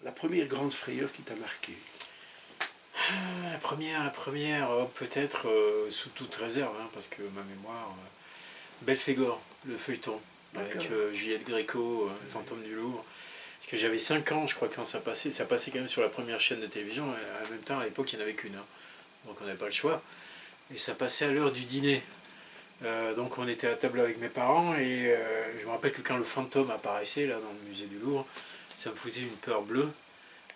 la première grande frayeur qui t'a marqué? La première, peut-être sous toute réserve, hein, parce que ma mémoire. Belphégor, le feuilleton, avec D'accord. Juliette Gréco, le fantôme du Louvre. Parce que j'avais 5 ans, je crois, quand ça passait. Ça passait quand même sur la première chaîne de télévision. Et en même temps, à l'époque, il n'y en avait qu'une, hein. Donc on n'avait pas le choix. Et ça passait à l'heure du dîner. Donc on était à table avec mes parents et je me rappelle que quand le fantôme apparaissait là dans le musée du Louvre, ça me foutait une peur bleue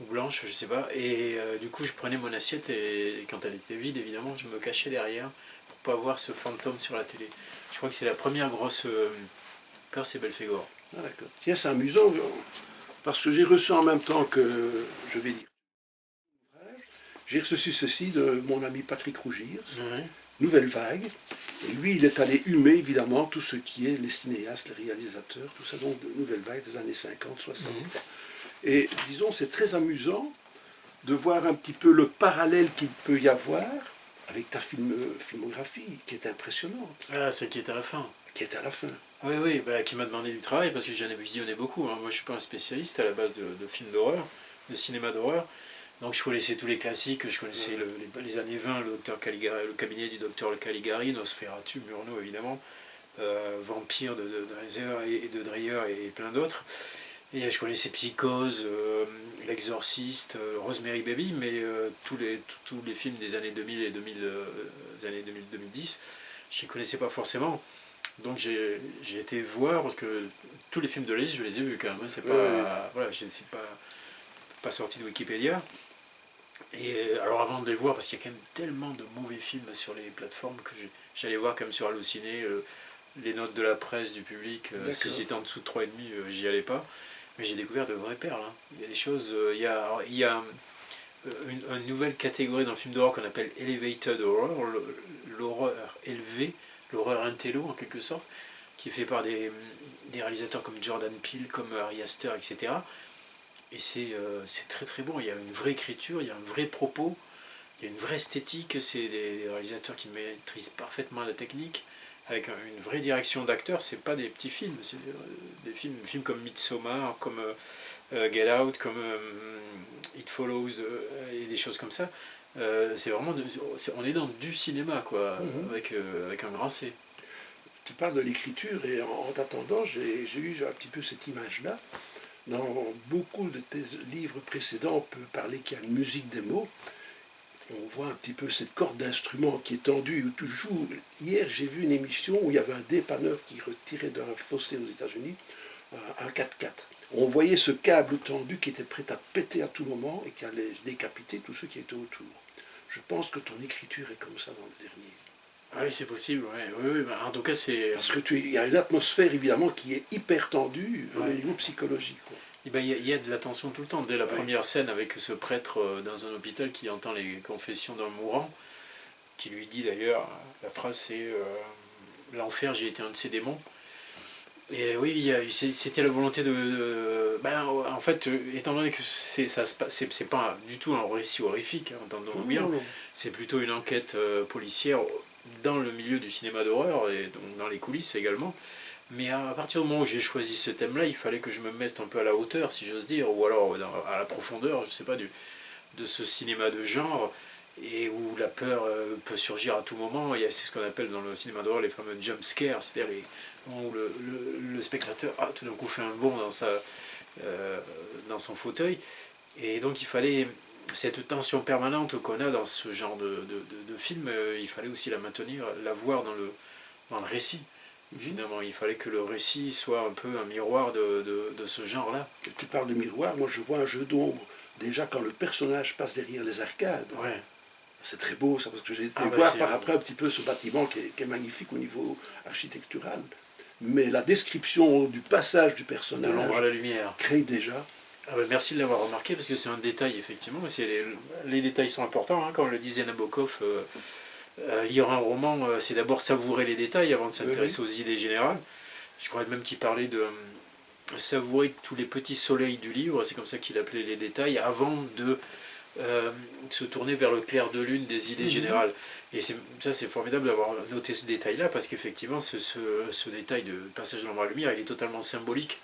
ou blanche, je sais pas. Et du coup je prenais mon assiette et quand elle était vide évidemment, je me cachais derrière pour pas voir ce fantôme sur la télé. Je crois que c'est la première grosse peur, c'est Belphégor. Ah, d'accord. Tiens, c'est amusant, parce que j'ai reçu en même temps que, je vais dire, j'ai reçu ceci de mon ami Patrick Rougirs, Ouais. Nouvelle Vague. Et lui, il est allé humer, évidemment, tout ce qui est les cinéastes, les réalisateurs, tout ça, donc de Nouvelle Vague des années 50, 60. Et disons, c'est très amusant de voir un petit peu le parallèle qu'il peut y avoir avec ta filmographie, qui est impressionnante, Ah, celle qui est à la fin. qui est à la fin. Oui, oui, bah, qui m'a demandé du travail parce que j'en ai visionné beaucoup, hein. Moi je suis pas un spécialiste à la base de films d'horreur, de cinéma d'horreur. Donc je connaissais tous les classiques, je connaissais les années 20, le docteur Caligari, le cabinet du docteur Caligari, Nosferatu, Murnau évidemment, Vampire de Dreyer et de Dreyer et plein d'autres. Et je connaissais Psychose, L'Exorciste, Rosemary Baby, mais tous les films des années 2000 et 2000, des années 2000-2010, je ne les connaissais pas forcément. Donc j'ai été voir, parce que tous les films de la liste, je les ai vus quand même, hein. C'est pas, voilà, c'est pas sorti de Wikipédia. Et alors avant de les voir, parce qu'il y a quand même tellement de mauvais films sur les plateformes que j'allais voir quand même sur Allociné, les notes de la presse, du public, si c'était en dessous de 3,5, j'y allais pas. Mais j'ai découvert de vraies perles, hein. Il y a des choses, il y a une nouvelle catégorie dans le film d'horreur qu'on appelle Elevated Horror, l'horreur élevée, l'horreur intello en quelque sorte, qui est fait par des réalisateurs comme Jordan Peele, comme Ari Aster, etc. Et c'est très très bon, il y a une vraie écriture, il y a un vrai propos, il y a une vraie esthétique, c'est des réalisateurs qui maîtrisent parfaitement la technique, avec une vraie direction d'acteurs, c'est pas des petits films, c'est des films comme Midsommar, comme Get Out, comme It Follows, et des choses comme ça. C'est vraiment, on est dans du cinéma, quoi, avec un grand C. Tu parles de l'écriture et en t'attendant, j'ai eu un petit peu cette image-là. Dans beaucoup de tes livres précédents, on peut parler qu'il y a une musique des mots. On voit un petit peu cette corde d'instrument qui est tendue toujours. Hier, j'ai vu une émission où il y avait un dépanneur qui retirait d'un fossé aux États-Unis un 4x4. On voyait ce câble tendu qui était prêt à péter à tout moment et qui allait décapiter tous ceux qui étaient autour. Je pense que ton écriture est comme ça dans le dernier. Ah oui, c'est possible, ouais. Oui, oui, bah, en tout cas, c'est. Parce que il y a une atmosphère évidemment qui est hyper tendue au niveau psychologique. Quoi. Eh ben, il y a de la tension tout le temps. Dès la première scène avec ce prêtre dans un hôpital qui entend les confessions d'un mourant, qui lui dit d'ailleurs, la phrase c'est l'enfer, j'ai été un de ces démons. Et oui, c'était la volonté ben, en fait, étant donné que c'est pas du tout un récit horrifique, hein, entendons-nous bien, c'est plutôt une enquête policière dans le milieu du cinéma d'horreur et donc dans les coulisses également. Mais à partir du moment où j'ai choisi ce thème-là, il fallait que je me mette un peu à la hauteur, si j'ose dire, ou alors à la profondeur, je sais pas, de ce cinéma de genre, et où la peur peut surgir à tout moment. Il y a ce qu'on appelle dans le cinéma d'horreur les fameux jump scares, c'est-à-dire les moments où le spectateur tout d'un coup fait un bond dans son fauteuil. Et donc il fallait cette tension permanente qu'on a dans ce genre de film, il fallait aussi la maintenir, la voir dans le récit. Finalement, il fallait que le récit soit un peu un miroir de ce genre-là. Tu parles de miroir, moi je vois un jeu d'ombre. Déjà quand le personnage passe derrière les arcades, ouais. C'est très beau ça, parce que j'ai été Ah, voir par après un petit peu ce bâtiment qui est magnifique au niveau architectural. Mais la description du passage du De personnage l'ombre à la lumière. crée déjà. Ah ben merci de l'avoir remarqué, parce que c'est un détail, effectivement. Les détails sont importants, hein, comme le disait Nabokov. Lire un roman, c'est d'abord savourer les détails avant de s'intéresser aux idées générales. Je crois même qu'il parlait de savourer tous les petits soleils du livre, c'est comme ça qu'il appelait les détails, avant de se tourner vers le clair de lune des idées générales. Et ça, c'est formidable d'avoir noté ce détail-là, parce qu'effectivement, ce détail de passage de l'ombre à la lumière, il est totalement symbolique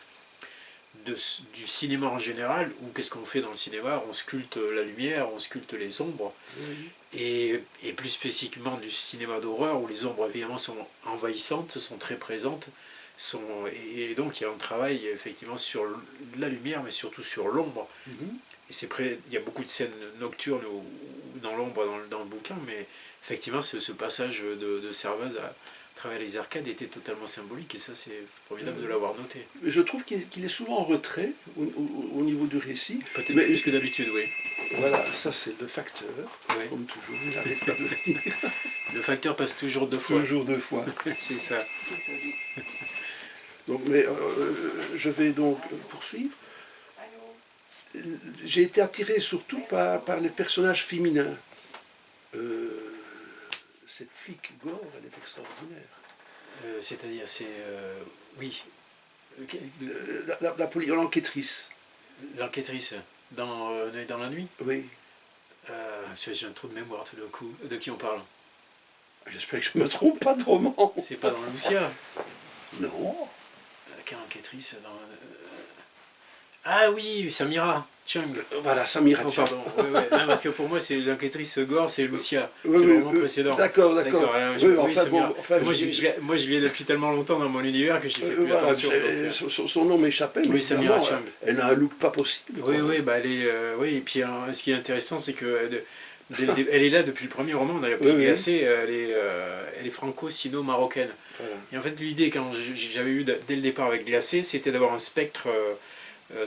du cinéma en général, où qu'est-ce qu'on fait dans le cinéma? On sculpte la lumière, on sculpte les ombres, et plus spécifiquement du cinéma d'horreur, où les ombres évidemment sont envahissantes, sont très présentes, et donc il y a un travail effectivement sur la lumière, mais surtout sur l'ombre. Et il y a beaucoup de scènes nocturnes ou dans l'ombre dans le bouquin, mais effectivement ce passage de Servaz à travers les arcades était totalement symbolique, et ça c'est formidable de l'avoir noté. Je trouve qu'il est souvent en retrait au niveau du récit. Peut-être plus que d'habitude, oui. Voilà, ça c'est le facteur, comme toujours, il n'arrête pas de venir. Le facteur passe toujours deux fois. Toujours deux fois. C'est ça. Donc, mais je vais donc poursuivre. J'ai été attiré surtout par les personnages féminins. Cette flic Gore, elle est extraordinaire. C'est-à-dire, oui. L'enquêtrice. L'enquêtrice, dans la nuit. Oui. J'ai un trou de mémoire tout d'un coup. De qui on parle? J'espère que je ne me trompe pas de roman. C'est pas dans Lucia? Non. Quelle enquêtrice dans... Ah oui, Samira Chung. Voilà, Samira Chung. Pardon. Ouais. Non, parce que pour moi, c'est l'enquêtrice Gore, c'est Lucia. Oui, c'est le roman précédent. D'accord. Moi, je l'ai depuis tellement longtemps dans mon univers que j'ai fait plus attention. Son nom m'échappait, mais oui, Samira Chung. Elle a un look pas possible. Oui, bah, elle est... oui, et puis ce qui est intéressant, c'est que... elle est là depuis le premier roman, on a la petite glacée, elle est franco-sino-marocaine. Voilà. Et en fait, l'idée, quand j'avais eu dès le départ avec Glacé, c'était d'avoir un spectre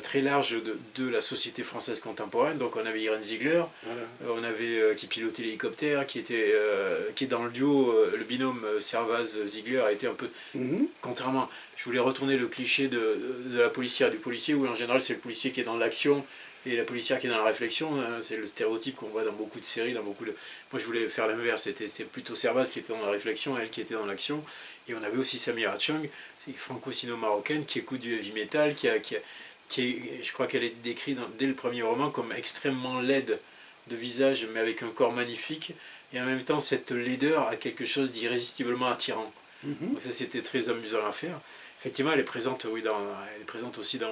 très large de la société française contemporaine. Donc on avait Irène Ziegler, on avait qui pilotait l'hélicoptère, qui est dans le duo, le binôme Servaz-Ziegler a été un peu... Contrairement, je voulais retourner le cliché de la policière et du policier, où en général c'est le policier qui est dans l'action, et la policière qui est dans la réflexion. C'est le stéréotype qu'on voit dans beaucoup de séries, dans beaucoup de... Moi je voulais faire l'inverse, c'était plutôt Servaz qui était dans la réflexion, elle qui était dans l'action. Et on avait aussi Samira Chung, franco-sino-marocaine, qui écoute du heavy metal, je crois qu'elle est décrite dès le premier roman comme extrêmement laide de visage, mais avec un corps magnifique. Et en même temps, cette laideur a quelque chose d'irrésistiblement attirant. Donc ça, c'était très amusant à faire. Effectivement, elle est présente, elle est présente aussi dans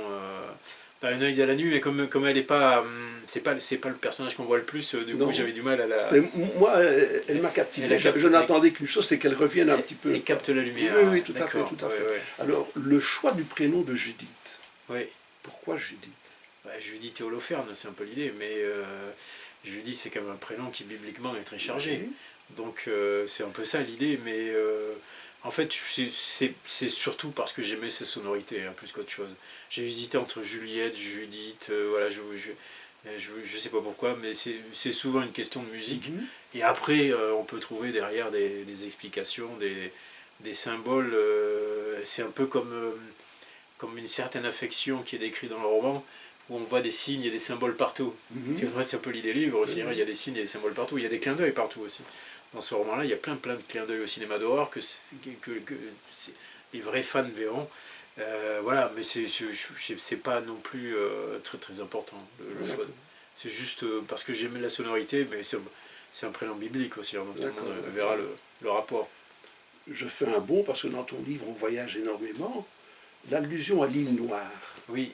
Un œil à la nuit, mais comme elle n'est pas, c'est pas le personnage qu'on voit le plus. Du coup, j'avais du mal à la. Moi, elle m'a captivé. Je n'attendais qu'une chose, c'est qu'elle revienne un petit peu. Et capte la lumière. Oui, tout à fait. Alors, le choix du prénom de Judith. Oui. Pourquoi Judith? Judith et Holoferne, c'est un peu l'idée, mais Judith, c'est quand même un prénom qui bibliquement est très chargé. Donc, c'est un peu ça l'idée, mais. En fait, c'est surtout parce que j'aimais sa sonorité, plus qu'autre chose. J'ai hésité entre Juliette, Judith, voilà, je sais pas pourquoi, mais c'est souvent une question de musique. Et après, on peut trouver derrière des explications, des symboles. C'est un peu comme une certaine affection qui est décrite dans le roman, où on voit des signes et des symboles partout. C'est un peu l'idée livre aussi, il y a des signes et des symboles partout, il y a des clins d'œil partout aussi. Dans ce roman-là, il y a plein de clins d'œil au cinéma d'horreur que les vrais fans verront. Voilà, mais c'est pas non plus très important le choix. C'est juste parce que j'aimais la sonorité, mais c'est un prénom biblique aussi, donc tout le monde verra le rapport. Je fais un bond parce que dans ton livre on voyage énormément. L'allusion à l'île Noire. Oui.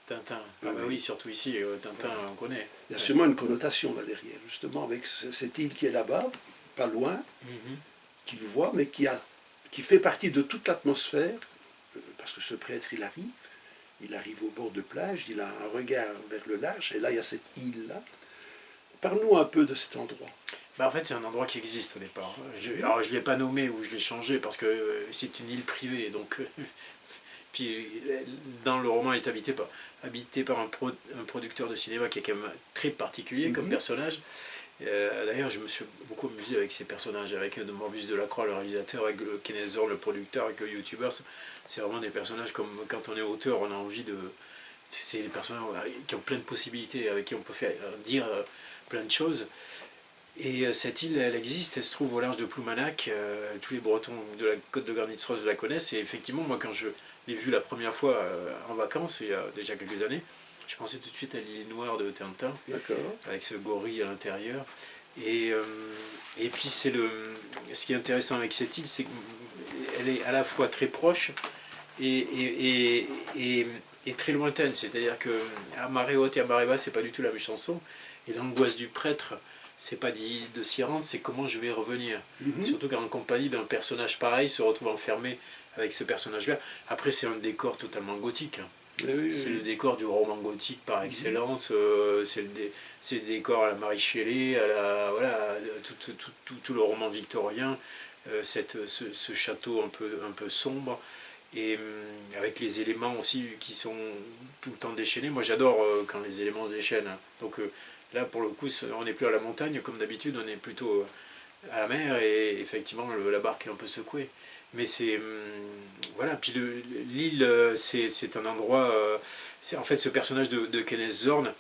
Tintin, oui, surtout ici, Tintin, on connaît. Il y a sûrement une connotation là derrière, justement, avec cette île qui est là-bas, pas loin, qu'il voit, mais qui fait partie de toute l'atmosphère, parce que ce prêtre, il arrive au bord de plage, il a un regard vers le large, et là, il y a cette île-là. Parle-nous un peu de cet endroit. En fait, c'est un endroit qui existe au départ. Alors, je ne l'ai pas nommé ou je l'ai changé, parce que c'est une île privée, donc... Puis dans le roman, il est habité par un producteur de cinéma qui est quand même très particulier comme personnage. D'ailleurs, je me suis beaucoup amusé avec ces personnages, avec Morbus Delacroix, le réalisateur, avec Kenneth Zorn, le producteur, avec le youtubeur. C'est vraiment des personnages comme quand on est auteur, on a envie de... C'est des personnages qui ont plein de possibilités, avec qui on peut dire plein de choses. Et cette île, elle existe, elle se trouve au large de Ploumanac. Tous les Bretons de la côte de Garnitzros la connaissent. Et effectivement, moi, quand je l'ai vue la première fois en vacances, il y a déjà quelques années, je pensais tout de suite à l'île Noire de Tintin, avec ce gorille à l'intérieur. Et puis, ce qui est intéressant avec cette île, c'est qu'elle est à la fois très proche et est très lointaine. C'est-à-dire que à marée haute et à marée basse, c'est pas du tout la même chanson. Et l'angoisse du prêtre, c'est pas de s'y rendre, c'est comment je vais revenir. Surtout qu'en compagnie d'un personnage pareil, se retrouve enfermé avec ce personnage-là. Après, c'est un décor totalement gothique. C'est le décor du roman gothique par excellence. C'est le décor à la Marie Shelley, voilà, tout le roman victorien. Ce château un peu sombre. Et avec les éléments aussi qui sont tout le temps déchaînés. Moi, j'adore quand les éléments se déchaînent. Donc là, pour le coup, on n'est plus à la montagne comme d'habitude, on est plutôt à la mer et effectivement, la barque est un peu secouée. Mais c'est. Voilà, puis l'île, c'est un endroit. En fait, ce personnage de Kenneth Zorn,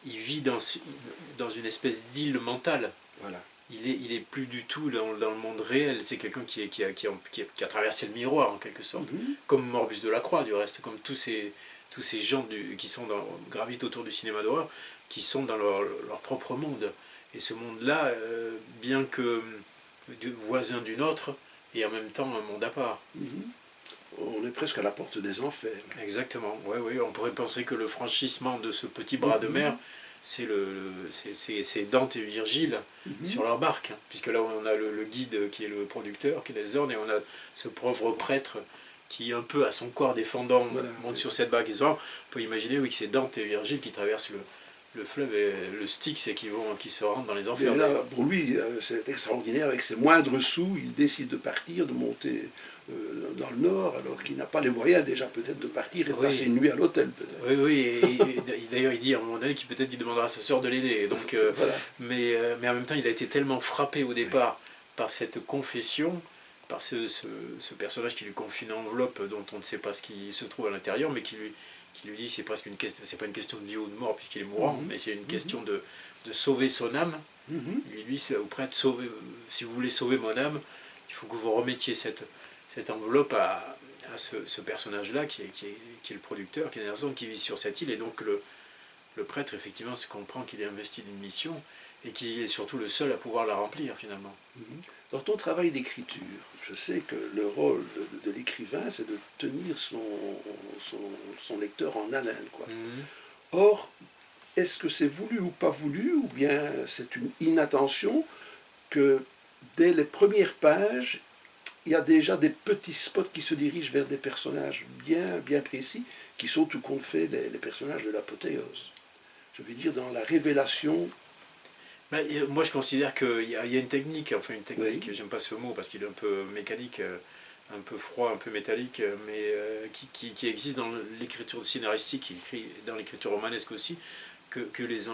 il vit dans une espèce d'île mentale. Voilà. Il est plus du tout dans le monde réel. C'est quelqu'un qui a traversé le miroir, en quelque sorte. Comme Morbus de la Croix, du reste. Comme tous ces gens qui gravitent autour du cinéma d'horreur, qui sont dans leur propre monde. Et ce monde-là, bien que voisin du nôtre, et en même temps un monde à part. On est presque à la porte des enfers. Exactement, oui, on pourrait penser que le franchissement de ce petit bras de mer, c'est Dante et Virgile sur leur barque, hein, puisque là on a le guide qui est le producteur, qui est les Zorn, et on a ce pauvre prêtre qui un peu à son corps défendant monte sur cette barque. On peut imaginer que c'est Dante et Virgile qui traversent le fleuve et le Styx et qui se rendent dans les enfers. Mais là, pour lui, c'est extraordinaire. Avec ses moindres sous, il décide de partir, de monter dans le nord, alors qu'il n'a pas les moyens déjà peut-être de partir et de passer une nuit à l'hôtel. Oui, et d'ailleurs il dit à un moment donné qu'il peut-être il demandera à sa sœur de l'aider. Donc, mais en même temps, il a été tellement frappé au départ par cette confession, par ce personnage qui lui confie une enveloppe dont on ne sait pas ce qui se trouve à l'intérieur, mais qui lui dit c'est presque c'est pas une question de vie ou de mort puisqu'il est mourant, mais c'est une question de sauver son âme. Il lui dit c'est au prêtre, si vous voulez sauver mon âme, il faut que vous remettiez cette enveloppe à ce personnage-là qui est le producteur, qui est Nelson, qui vit sur cette île, et donc le prêtre effectivement se comprend qu'il est investi d'une mission et qui est surtout le seul à pouvoir la remplir finalement. Dans ton travail d'écriture, je sais que le rôle de l'écrivain, c'est de tenir son lecteur en haleine, quoi. Or, est-ce que c'est voulu ou pas voulu, ou bien c'est une inattention que dès les premières pages, il y a déjà des petits spots qui se dirigent vers des personnages bien précis, qui sont tout compte fait les personnages de l'apothéose. Je veux dire, dans la révélation. Moi, je considère qu'il y a une technique, j'aime pas ce mot parce qu'il est un peu mécanique, un peu froid, un peu métallique, mais qui existe dans l'écriture scénaristique, qui écrit dans l'écriture romanesque aussi, que les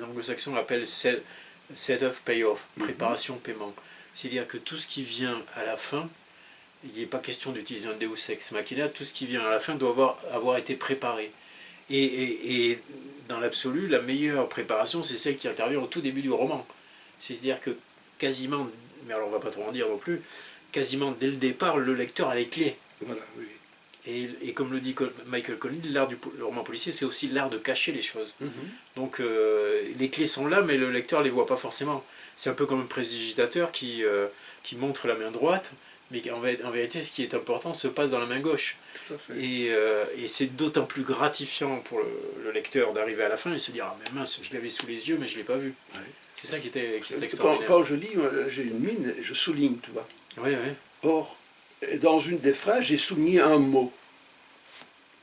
anglo-saxons appellent set-off, payoff, préparation, paiement. C'est-à-dire que tout ce qui vient à la fin, il n'est pas question d'utiliser un Deus ex machina, tout ce qui vient à la fin doit avoir été préparé. Et dans l'absolu, la meilleure préparation, c'est celle qui intervient au tout début du roman. C'est-à-dire que quasiment, mais alors on ne va pas trop en dire non plus, quasiment dès le départ, le lecteur a les clés. Voilà, oui. Et comme le dit Michael Connelly, l'art du roman policier, c'est aussi l'art de cacher les choses. Donc les clés sont là, mais le lecteur ne les voit pas forcément. C'est un peu comme un prestidigitateur qui montre la main droite, mais en vérité, ce qui est important se passe dans la main gauche. Tout à fait. Et c'est d'autant plus gratifiant pour le lecteur d'arriver à la fin et se dire « Ah, mais mince, je l'avais sous les yeux, mais je ne l'ai pas vu. Ouais. » C'est ça qui est extraordinaire. Quand je lis, j'ai une mine, je souligne, tu vois. Oui. Or, dans une des phrases, j'ai souligné un mot.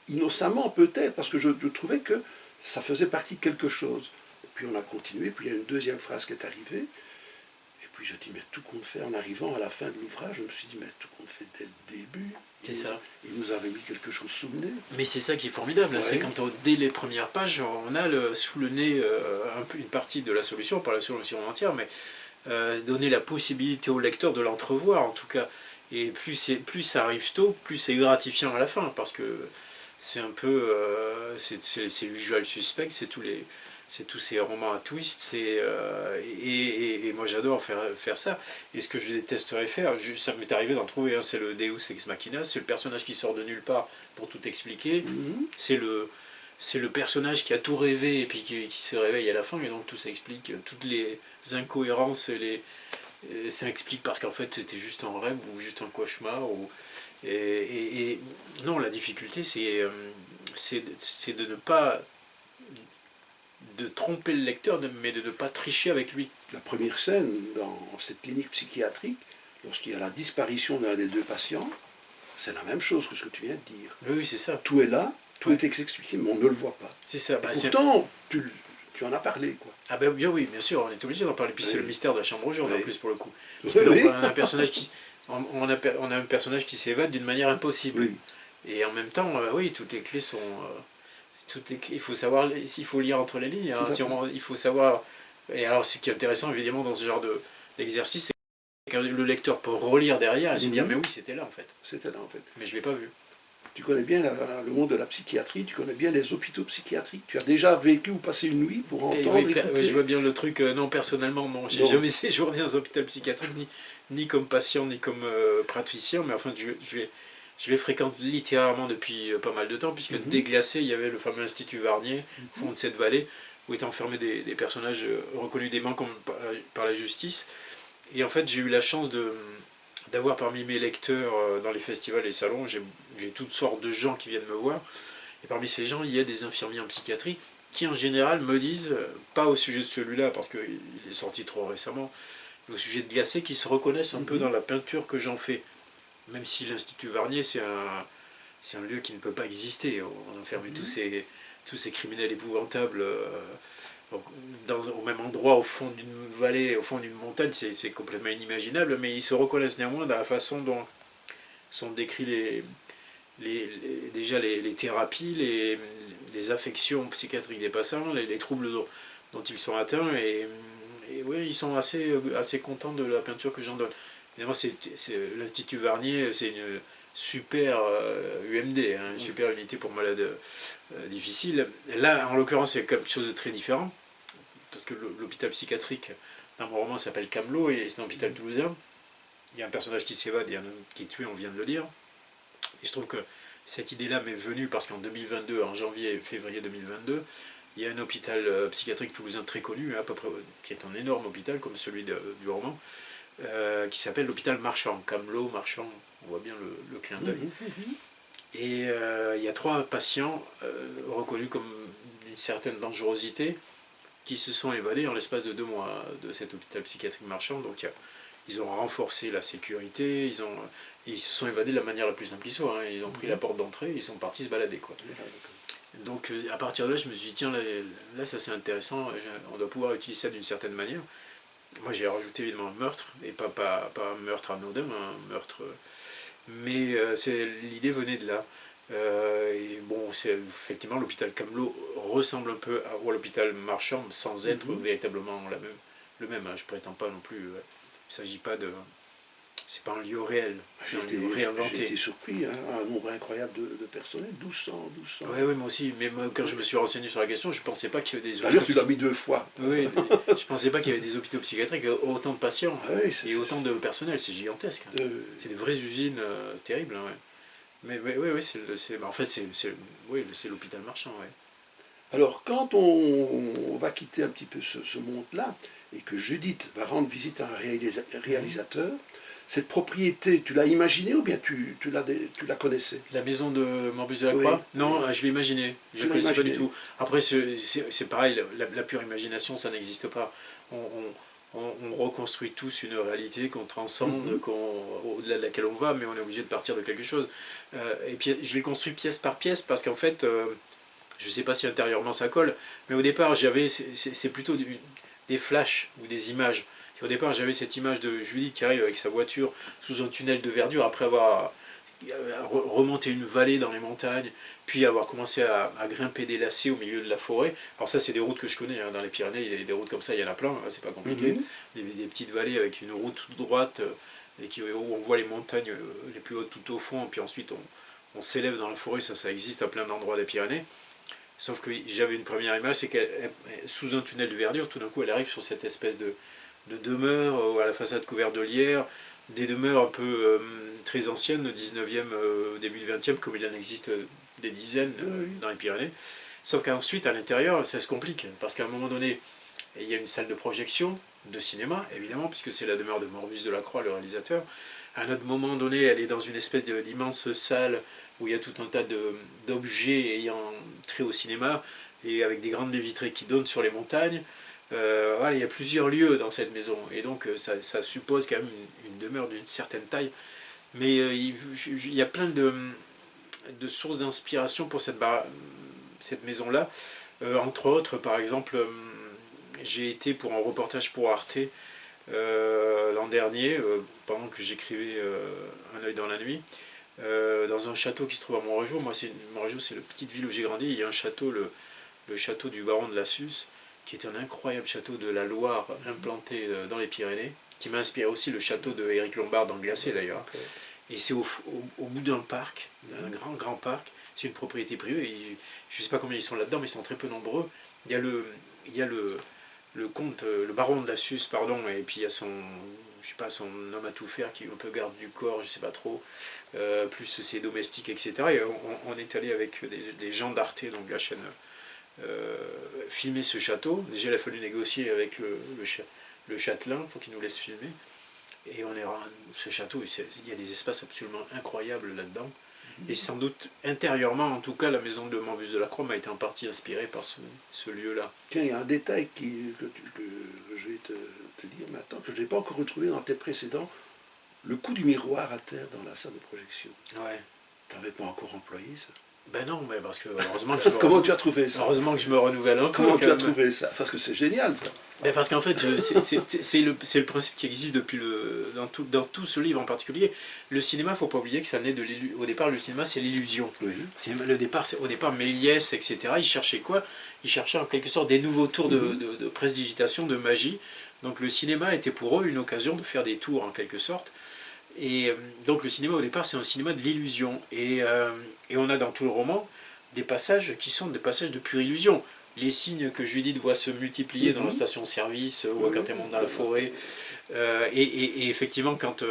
Innocemment peut-être, parce que je trouvais que ça faisait partie de quelque chose. Et puis on a continué, puis il y a une deuxième phrase qui est arrivée. Et puis je dis, mais tout compte fait, en arrivant à la fin de l'ouvrage, je me suis dit, mais tout compte fait dès le début. C'est ça. Il nous avait mis quelque chose sous le nez. Mais c'est ça qui est formidable, c'est quand dès les premières pages, on a sous le nez une partie de la solution, pas la solution entière, mais donner la possibilité au lecteur de l'entrevoir en tout cas. Et plus ça arrive tôt, plus c'est gratifiant à la fin, parce que c'est un peu, c'est Usual Suspect, c'est tous ces romans à twist, et moi j'adore faire ça. Et ce que je détesterais faire, ça m'est arrivé d'en trouver, hein, c'est le Deus Ex Machina, c'est le personnage qui sort de nulle part pour tout expliquer, c'est le personnage qui a tout rêvé et puis qui se réveille à la fin, et donc tout s'explique, toutes les incohérences, ça explique parce qu'en fait c'était juste un rêve ou juste un cauchemar. Et non, la difficulté c'est c'est de ne pas de tromper le lecteur, mais de ne pas tricher avec lui. La première scène dans cette clinique psychiatrique, lorsqu'il y a la disparition d'un des deux patients, c'est la même chose que ce que tu viens de dire. Oui, c'est ça. Tout est là, tout est expliqué, mais on ne le voit pas. C'est ça. Bah, pourtant, tu en as parlé, quoi. Ah ben bien oui, bien sûr, on est obligé d'en parler. Puis c'est le mystère de la chambre jaune en plus pour le coup. Parce que là, on a un personnage on a un personnage qui s'évade d'une manière impossible. Oui. Et en même temps, oui, toutes les clés sont... il faut savoir, il faut lire entre les lignes. Hein, il faut savoir... Et alors, ce qui est intéressant, évidemment, dans ce genre d'exercice, c'est que le lecteur peut relire derrière et se dire, mais oui, c'était là, en fait. C'était là, en fait. Mais je ne l'ai pas vu. Tu connais bien le monde de la psychiatrie, tu connais bien les hôpitaux psychiatriques. Tu as déjà vécu ou passé une nuit pour entendre, écouter. Je vois bien le truc. Non, personnellement, non. J'ai jamais séjourné dans un hôpital psychiatrique, ni comme patient, ni comme praticien. Mais enfin, je les fréquente littéralement depuis pas mal de temps, puisque déglacé, il y avait le fameux Institut Varnier, au fond de cette vallée, où étaient enfermés des personnages reconnus déments par la justice. Et en fait, j'ai eu la chance d'avoir parmi mes lecteurs dans les festivals et salons, j'ai toutes sortes de gens qui viennent me voir. Et parmi ces gens, il y a des infirmiers en psychiatrie qui, en général, me disent, pas au sujet de celui-là, parce qu'il est sorti trop récemment, mais au sujet de Glacé, qui se reconnaissent un peu dans la peinture que j'en fais. Même si l'Institut Varnier, c'est un lieu qui ne peut pas exister. On enferme tous ces criminels épouvantables au même endroit, au fond d'une vallée, au fond d'une montagne, c'est complètement inimaginable, mais ils se reconnaissent néanmoins dans la façon dont sont décrits déjà les thérapies, les affections psychiatriques des patients, les troubles dont ils sont atteints, et oui, ils sont assez contents de la peinture que j'en donne. Évidemment, l'Institut Varnier, c'est une super UMD, hein, une super unité pour malades difficiles. Là, en l'occurrence, c'est quelque chose de très différent, parce que l'hôpital psychiatrique dans mon roman s'appelle Camelot, et c'est un hôpital toulousain. Il y a un personnage qui s'évade, il y en a un qui est tué, on vient de le dire. Et je trouve que cette idée-là m'est venue parce qu'en 2022, en janvier et février 2022, il y a un hôpital psychiatrique toulousain très connu, à peu près, qui est un énorme hôpital, comme celui du roman, qui s'appelle l'hôpital Marchand, Camelot, Marchand, on voit bien le clin d'œil. Et il y a 3 patients reconnus comme d'une certaine dangerosité qui se sont évadés en l'espace de 2 mois de cet hôpital psychiatrique Marchand. Donc ils ont renforcé la sécurité, ils se sont évadés de la manière la plus simple qui soit. Hein. Ils ont pris la porte d'entrée, ils sont partis se balader, quoi. Donc à partir de là, je me suis dit, tiens, là ça c'est intéressant, on doit pouvoir utiliser ça d'une certaine manière. Moi j'ai rajouté évidemment un meurtre, et pas un meurtre anodin, un meurtre... Mais l'idée venait de là. Et bon, effectivement, l'hôpital Camelot ressemble un peu à l'hôpital Marchand, sans être véritablement le même. Hein. Je ne prétends pas non plus... il ne s'agit pas de... C'est pas un lieu réel, c'est un lieu réinventé. J'ai été surpris, hein, un nombre incroyable de personnel, 1200. Oui, moi aussi, même quand je me suis renseigné sur la question, je ne pensais pas qu'il y avait des hôpitaux... D'ailleurs, tu l'as mis 2 fois. Oui, je ne pensais pas qu'il y avait des hôpitaux psychiatriques, autant de patients et autant de personnel, c'est gigantesque. Hein. C'est des vraies usines, c'est terrible. Hein, ouais. Mais oui, en fait, c'est l'hôpital Marchand. Ouais. Alors, quand on va quitter un petit peu ce monde-là, et que Judith va rendre visite à un réalisateur, cette propriété, tu l'as imaginée ou bien tu la connaissais? La maison de Morbus de la Croix? Non, je l'ai imaginée. Je ne la connaissais pas du tout. Après, c'est pareil, la pure imagination, ça n'existe pas. On reconstruit tous une réalité qu'on transcende, au-delà de laquelle on va, mais on est obligé de partir de quelque chose. Et puis, je l'ai construit pièce par pièce parce qu'en fait, je ne sais pas si intérieurement ça colle, mais au départ, c'est plutôt des flashs ou des images. Au départ, j'avais cette image de Judith qui arrive avec sa voiture sous un tunnel de verdure après avoir remonté une vallée dans les montagnes, puis avoir commencé à grimper des lacets au milieu de la forêt. Alors ça, c'est des routes que je connais, hein, dans les Pyrénées, il y a des routes comme ça, il y en a plein, c'est pas compliqué. Des petites vallées avec une route toute droite, où on voit les montagnes les plus hautes tout au fond, puis ensuite on s'élève dans la forêt, ça existe à plein d'endroits des Pyrénées. Sauf que j'avais une première image, c'est qu'elle, sous un tunnel de verdure, tout d'un coup, elle arrive sur cette espèce de demeures à la façade couverte de lierre, des demeures un peu très anciennes, 19e, début du 20e, comme il en existe des dizaines dans les Pyrénées. Sauf qu'ensuite, à l'intérieur, ça se complique, parce qu'à un moment donné, il y a une salle de projection, de cinéma, évidemment, puisque c'est la demeure de Morbus de la Croix, le réalisateur. À un autre moment donné, elle est dans une espèce d'immense salle où il y a tout un tas d'objets ayant trait au cinéma, et avec des grandes baies vitrées qui donnent sur les montagnes. Voilà, il y a plusieurs lieux dans cette maison, et donc ça suppose quand même une demeure d'une certaine taille. Mais il y a plein de sources d'inspiration pour cette maison-là. Entre autres, par exemple, j'ai été pour un reportage pour Arte l'an dernier, pendant que j'écrivais Un œil dans la nuit, dans un château qui se trouve à Montrégeau. Montrégeau, c'est la petite ville où j'ai grandi. Il y a un château, le château du baron de Lassus, qui est un incroyable château de la Loire implanté dans les Pyrénées, qui m'a inspiré aussi le château de Éric Lombard dans Glacé d'ailleurs. Okay. Et c'est au bout d'un parc, un grand parc. C'est une propriété privée. Je ne sais pas combien ils sont là-dedans, mais ils sont très peu nombreux. Il y a le comte, le baron de Lassus, pardon, et puis il y a son homme à tout faire qui est un peu garde du corps, je ne sais pas trop, plus ses domestiques, etc. Et on est allé avec des gens d'Arte, donc la chaîne, filmer ce château. Déjà, il a fallu négocier avec le châtelain pour qu'il nous laisse filmer. Et ce château, il y a des espaces absolument incroyables là-dedans. Et sans doute, intérieurement, en tout cas, la maison de Morbus de la Croix m'a été en partie inspirée par ce lieu-là. Tiens, il y a un détail que je vais te dire maintenant, que je n'ai pas encore retrouvé dans tes précédents, le coup du miroir à terre dans la salle de projection. Ouais. Tu n'avais pas encore employé ça? Ben non, mais parce que heureusement que je me Comment tu as trouvé ça? Heureusement que je me renouvelle encore. Comment tu as trouvé ça? Parce que c'est génial ça. Ben parce qu'en fait, c'est le principe qui existe depuis dans tout ce livre en particulier. Le cinéma, il ne faut pas oublier que ça naît au départ, le cinéma, c'est l'illusion. Oui. Au départ, Méliès, etc., ils cherchaient quoi? Ils cherchaient en quelque sorte des nouveaux tours de prestidigitation, de magie. Donc le cinéma était pour eux une occasion de faire des tours en quelque sorte. Et donc le cinéma au départ c'est un cinéma de l'illusion, et on a dans tout le roman des passages qui sont des passages de pure illusion. Les signes que Judith voit se multiplier dans la station-service, ou quand elle monte dans la forêt, et effectivement quand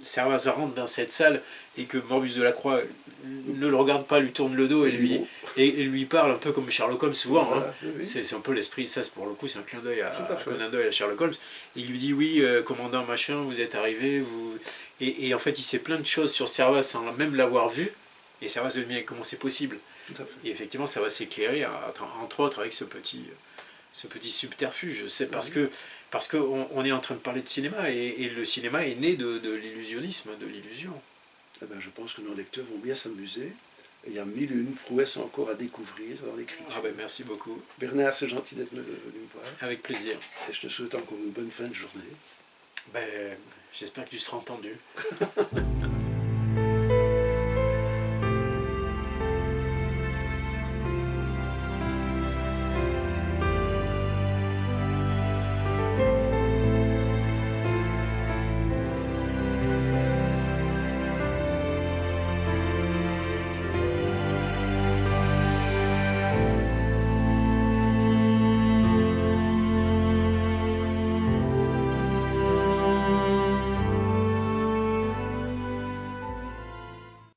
Servaz rentre dans cette salle et que Morbus de la Croix ne le regarde pas, lui tourne le dos et lui parle un peu comme Sherlock Holmes souvent. Voilà, hein. Oui. C'est un peu l'esprit, ça pour le coup c'est un clin d'œil à Sherlock Holmes. Il lui dit oui, commandant machin, vous êtes arrivé, et en fait il sait plein de choses sur Servaz sans même l'avoir vu, et Servaz lui dit comment c'est possible. Et effectivement ça va s'éclairer, entre autres avec ce petit subterfuge. C'est parce qu'on est en train de parler de cinéma, et le cinéma est né de l'illusionnisme, de l'illusion. Eh ben, je pense que nos lecteurs vont bien s'amuser. Il y a 1001 prouesses encore à découvrir dans l'écriture. Ah ben merci beaucoup. Bernard, c'est gentil d'être venu me voir. Avec plaisir. Et je te souhaite encore une bonne fin de journée. Ben, j'espère que tu seras entendu.